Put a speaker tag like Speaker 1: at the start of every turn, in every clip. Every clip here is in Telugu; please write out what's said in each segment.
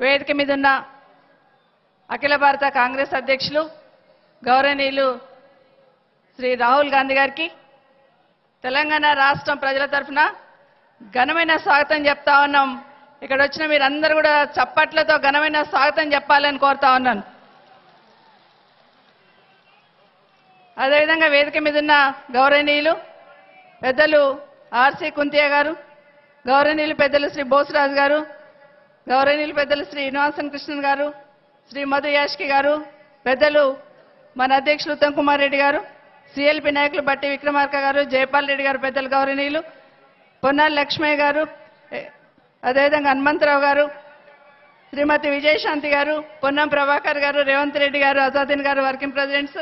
Speaker 1: వేదిక మీద ఉన్న అఖిల భారత కాంగ్రెస్ అధ్యక్షులు గౌరవనీయులు శ్రీ రాహుల్ గాంధీ గారికి తెలంగాణ రాష్ట్రం ప్రజల తరఫున ఘనమైన స్వాగతం చెప్తా ఉన్నాం. ఇక్కడ వచ్చిన మీరందరూ కూడా చప్పట్లతో ఘనమైన స్వాగతం చెప్పాలని కోరుతా ఉన్నాను. అదేవిధంగా వేదిక మీద ఉన్న గౌరవనీయులు పెద్దలు ఆర్సి కుంతియా గారు, గౌరవనీయులు పెద్దలు శ్రీ బోసరాజు గారు, గౌరవనీయులు పెద్దలు శ్రీ శ్రీనివాసన్ కృష్ణన్ గారు, శ్రీ మధు యాష్కి గారు, పెద్దలు మన అధ్యక్షులు ఉత్తమ్ కుమార్ రెడ్డి గారు, సిఎల్పి నాయకులు బట్టి విక్రమార్క గారు, జయపాల్ రెడ్డి గారు, పెద్దలు గౌరవనీయులు పొన్నాల లక్ష్మయ్య గారు, అదేవిధంగా హనుమంతరావు గారు, శ్రీమతి విజయశాంతి గారు, పొన్నం ప్రభాకర్ గారు, రేవంత్ రెడ్డి గారు, అజాదీన్ గారు వర్కింగ్ ప్రెసిడెంట్స్,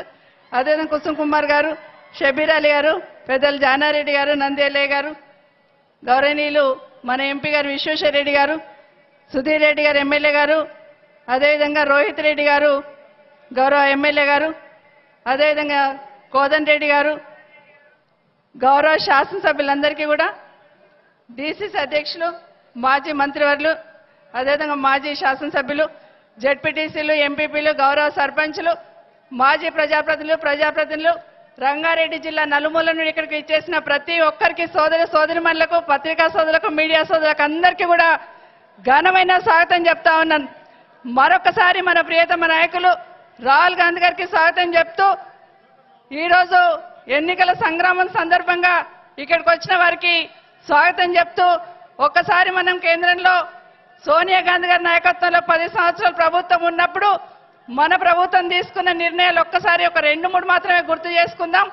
Speaker 1: అదేవిధంగా కుసుమ్ కుమార్ గారు, షబీర్ అలీ గారు, పెద్దలు జానారెడ్డి గారు, నందేలే గారు, గౌరవనీయులు మన ఎంపీ గారు విశ్వేశ్వర రెడ్డి గారు, సుధీర్ రెడ్డి గారు ఎమ్మెల్యే గారు, అదేవిధంగా రోహిత్ రెడ్డి గారు గౌరవ ఎమ్మెల్యే గారు, అదేవిధంగా కోదన్ రెడ్డి గారు, గౌరవ శాసనసభ్యులందరికీ కూడా డిసిసి అధ్యక్షులు, మాజీ మంత్రివర్యులు, అదేవిధంగా మాజీ శాసనసభ్యులు, జెడ్పీటీసీలు, ఎంపీపీలు, గౌరవ సర్పంచులు, మాజీ ప్రజాప్రతినిధులు, రంగారెడ్డి జిల్లా నలుమూల నుండి ఇక్కడికి ఇచ్చేసిన ప్రతి ఒక్కరికి, సోదరిమణులకు, పత్రికా సోదరులకు, మీడియా సోదరులకు అందరికీ కూడా ఘనమైన స్వాగతం చెప్తా ఉన్నాను. మరొకసారి మన ప్రియతమ నాయకులు రాహుల్ గాంధీ గారికి స్వాగతం చెప్తూ, ఈరోజు ఎన్నికల సంగ్రామం సందర్భంగా ఇక్కడికి వచ్చిన వారికి స్వాగతం చెప్తూ, ఒక్కసారి మనం కేంద్రంలో సోనియా గాంధీ గారి నాయకత్వంలో 10 సంవత్సరాల ప్రభుత్వం ఉన్నప్పుడు మన ప్రభుత్వం తీసుకున్న నిర్ణయాలు ఒక్కసారి ఒక 2-3 మాత్రమే గుర్తు చేసుకుందాం.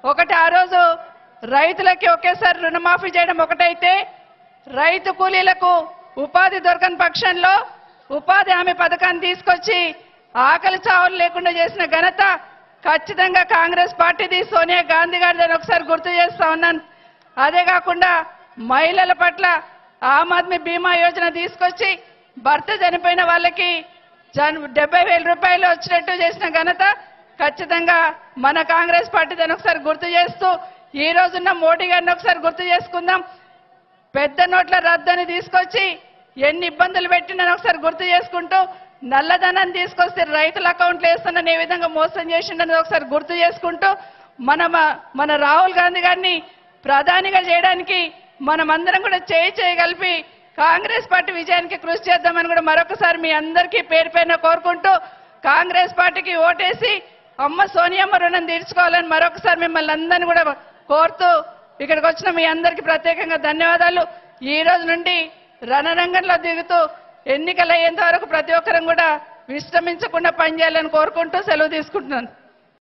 Speaker 1: ఒకటి, ఆ రోజు రైతులకి ఒకేసారి రుణమాఫీ చేయడం ఒకటైతే, రైతు కూలీలకు ఉపాధి దొరకని పక్షంలో ఉపాధి హామీ పథకాన్ని తీసుకొచ్చి ఆకలి చావులు లేకుండా చేసిన ఘనత ఖచ్చితంగా కాంగ్రెస్ పార్టీది, సోనియా గాంధీ గారిని ఒకసారి గుర్తు చేస్తా ఉన్నాను. అదే కాకుండా మహిళల పట్ల ఆమ్ ఆద్మీ బీమా యోజన తీసుకొచ్చి భర్త చనిపోయిన వాళ్ళకి 70,000 రూపాయలు వచ్చినట్టు చేసిన ఘనత ఖచ్చితంగా మన కాంగ్రెస్ పార్టీ దాన్ని ఒకసారి గుర్తు చేస్తూ, ఈ రోజున్న మోడీ గారిని ఒకసారి గుర్తు చేసుకుందాం. పెద్ద నోట్ల రద్దని తీసుకొచ్చి ఎన్ని ఇబ్బందులు పెట్టినా ఒకసారి గుర్తు చేసుకుంటూ, నల్లధనాన్ని తీసుకొస్తే రైతుల అకౌంట్లు వేస్తున్న ఏ విధంగా మోసం చేసిండని ఒకసారి గుర్తు చేసుకుంటూ, మన రాహుల్ గాంధీ గారిని ప్రధానిగా చేయడానికి మనమందరం కూడా చేయి కలిపి కాంగ్రెస్ పార్టీ విజయానికి కృషి చేద్దామని కూడా మరొకసారి మీ అందరికీ పేరు పేరున కోరుకుంటూ, కాంగ్రెస్ పార్టీకి ఓటేసి అమ్మ సోనియమ్మ రుణం తీర్చుకోవాలని మరొకసారి మిమ్మల్ని అందరినీ కూడా కోరుతూ, ఇక్కడికి వచ్చిన మీ అందరికీ ప్రత్యేకంగా ధన్యవాదాలు. ఈ రోజు నుండి రణరంగంలో దిగుతూ ఎన్నికలు అయ్యేంత వరకు ప్రతి ఒక్కరం కూడా విశ్రమించకుండా పనిచేయాలని కోరుకుంటూ సెలవు తీసుకుంటున్నాను.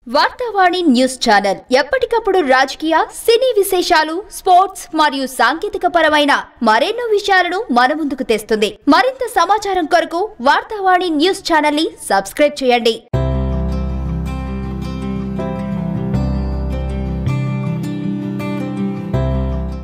Speaker 2: వార్తావాణి న్యూస్ ఛానల్ ఎప్పటికప్పుడు రాజకీయ, సినీ విశేషాలు, స్పోర్ట్స్ మరియు సాంకేతిక పరమైన మరెన్నో విషయాలను మన ముందుకు తెస్తుంది. మరింత సమాచారం కొరకు వార్తావాణి న్యూస్ ఛానల్ ని సబ్స్క్రైబ్ చేయండి.